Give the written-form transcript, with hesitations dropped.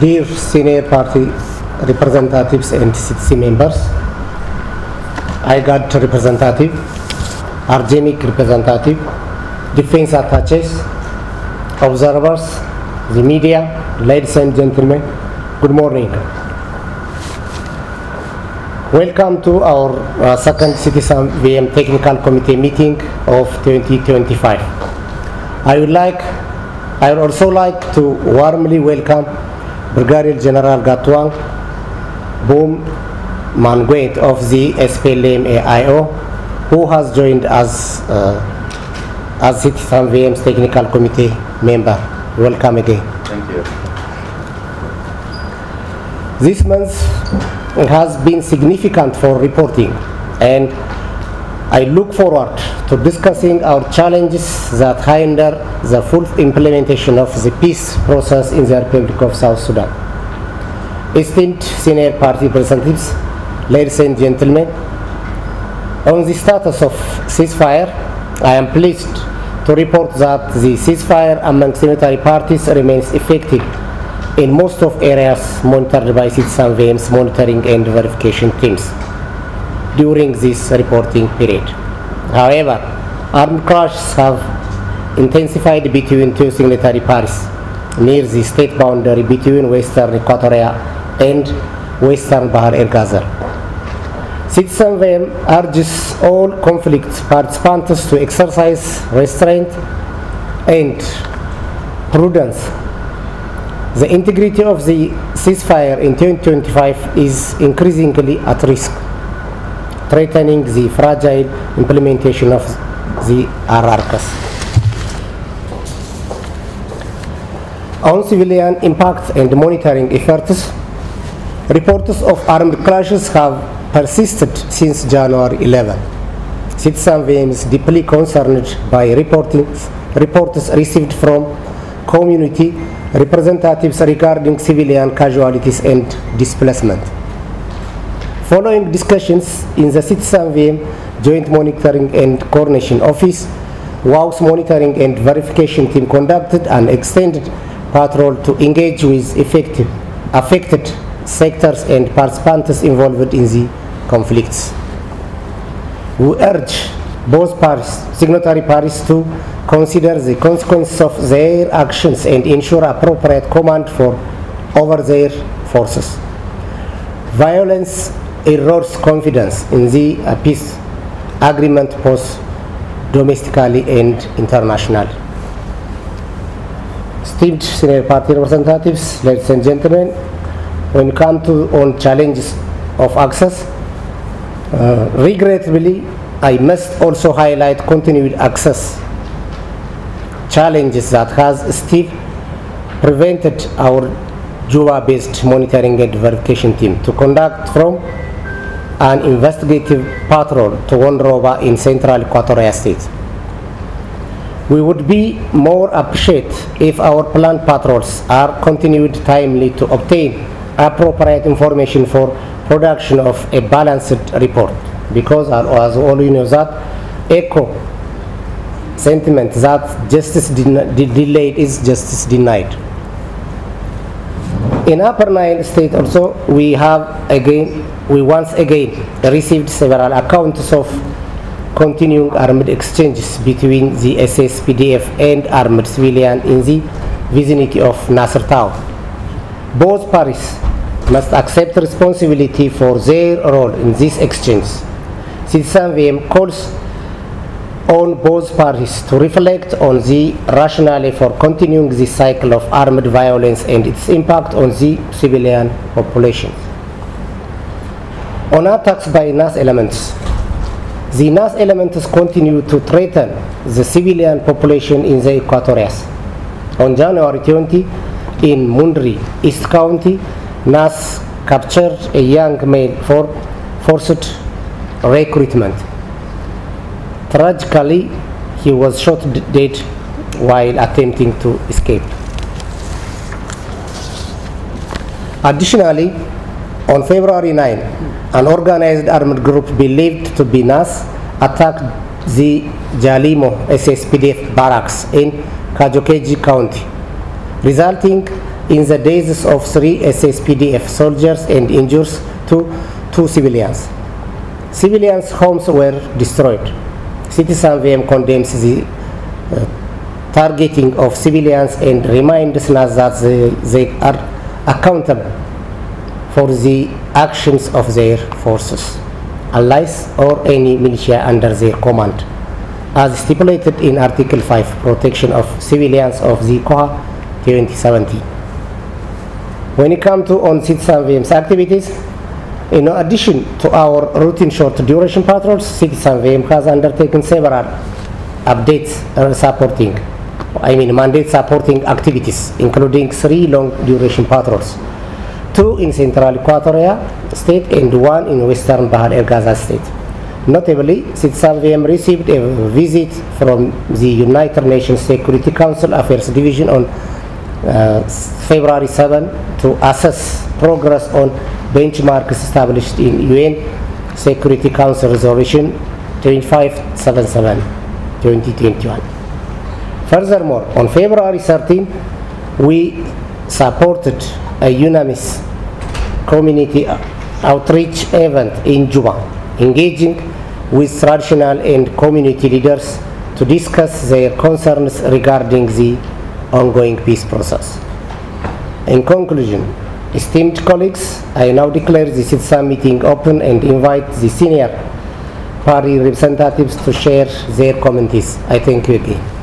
Dear senior party representatives and CTC members, IGAD representative, Argenic representative, defense attaches, observers, the media, ladies and gentlemen, good morning. Welcome to our second CTSAMVM Technical Committee meeting of 2025. I would also like to warmly welcome Brigadier General Gatwang Boom Mangwet of the SPLM-AIO, who has joined us as CTSAMVM's Technical Committee member. Welcome again. Thank you. This month has been significant for reporting, and I look forward to discussing our challenges that hinder the full implementation of the peace process in the Republic of South Sudan. Esteemed senior party representatives, ladies and gentlemen, on the status of ceasefire, I am pleased to report that the ceasefire amongst military parties remains effective in most of areas monitored by CTSAMVM's monitoring and verification teams during this reporting period. However, armed clashes have intensified between two signatory parties near the state boundary between Western Equatoria and Western Bahar el Ghazal. CTSAMVM urges all conflict participants to exercise restraint and prudence. The integrity of the ceasefire in 2025 is increasingly at risk, threatening the fragile implementation of the RRCs. On civilian impact and monitoring efforts, reports of armed clashes have persisted since January 11. CTSAMVM is deeply concerned by reports received from community representatives regarding civilian casualties and displacement. Following discussions in the CTSAMVM Joint Monitoring and Coordination Office, WOW's monitoring and verification team conducted an extended patrol to engage with affected sectors and participants involved in the conflicts. We urge both parties, signatory parties, to consider the consequences of their actions and ensure appropriate command over their forces. Violence erodes confidence in the peace agreement both domestically and internationally. Esteemed senior party representatives, ladies and gentlemen, when it comes on challenges of access, regrettably, I must also highlight continued access challenges that has still prevented our Juba-based monitoring and verification team to conduct from an investigative patrol to Wonroba in Central Equatoria State. We would be more appreciative if our planned patrols are continued timely to obtain appropriate information for production of a balanced report, because as all you know that echo sentiment that justice delayed is justice denied. In Upper Nile State also, we once again received several accounts of continuing armed exchanges between the SSPDF and armed civilians in the vicinity of Nasser Town. Both parties must accept responsibility for their role in this exchange. CTSAMVM calls on both parties to reflect on the rationale for continuing this cycle of armed violence and its impact on the civilian population. On attacks by NAS elements, the NAS elements continue to threaten the civilian population in the Equatorias. On January 20, in Mundri, East County, NAS captured a young male for forced recruitment. Tragically, he was shot dead while attempting to escape. Additionally, on February 9, an organized armed group believed to be NAS attacked the Jalimo SSPDF barracks in Kajokeji County, resulting in the deaths of 3 SSPDF soldiers and injuries to 2 civilians. Civilians' homes were destroyed. CTSAMVM condemns the targeting of civilians and reminds us that they are accountable for the actions of their forces, allies, or any militia under their command, as stipulated in Article 5, Protection of Civilians of the COHA 2017. When it comes to on CTSAMVM's activities, in addition to our routine short duration patrols, CTSAMVM has undertaken several mandate supporting activities, including 3 long duration patrols, 2 in Central Equatoria State and 1 in Western Bahar El Gaza State. Notably, CTSAMVM received a visit from the United Nations Security Council Affairs Division on February 7 to assess progress on benchmarks established in UN Security Council Resolution 2577 2021. Furthermore, on February 13, we supported a unanimous community outreach event in Juba, engaging with traditional and community leaders to discuss their concerns regarding the ongoing peace process. In conclusion, esteemed colleagues, I now declare the CTSAM meeting open and invite the senior party representatives to share their comments. I thank you again.